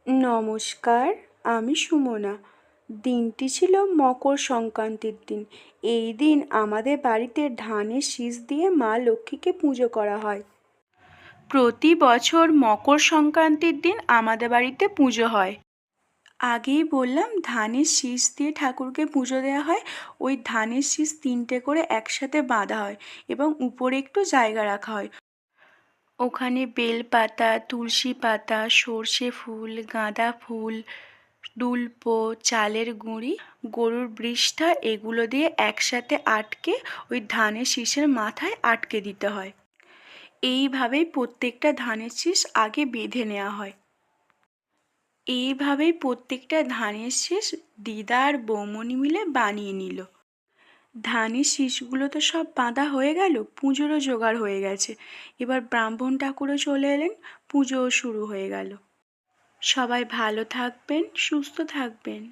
নমস্কার, আমি সুমনা। দিনটি ছিল মকর সংক্রান্তির দিন। এই দিন আমাদের বাড়িতে ধানের শীষ দিয়ে মা লক্ষ্মীকে পুজো করা হয়। প্রতি বছর মকর সংক্রান্তির দিন আমাদের বাড়িতে পুজো হয়। আগেই বললাম, ধানের শীষ দিয়ে ঠাকুরকে পুজো দেওয়া হয়। ওই ধানের শীষ 3টে করে একসাথে বাঁধা হয় এবং উপরে একটু জায়গা রাখা হয়। ওখানে বেলপাতা, তুলসী পাতা, সর্ষে ফুল, গাঁদা ফুল, দুল্প, চালের গুঁড়ি, গরুর বৃষ্ঠা এগুলো দিয়ে একসাথে আটকে ওই ধানের শীষের মাথায় আটকে দিতে হয়। এইভাবেই প্রত্যেকটা ধানের শীষ আগে বেঁধে নেওয়া হয়। এইভাবেই প্রত্যেকটা ধানের শীষ দিদা আর বৌমনি মিলে বানিয়ে নিল। ধানের শীষগুলো তো সব বাঁধা হয়ে গেল, পুজোরও জোগাড় হয়ে গেছে। এবার ব্রাহ্মণ ঠাকুরও চলে এলেন, পুজোও শুরু হয়ে গেল। সবাই ভালো থাকবেন, সুস্থ থাকবেন।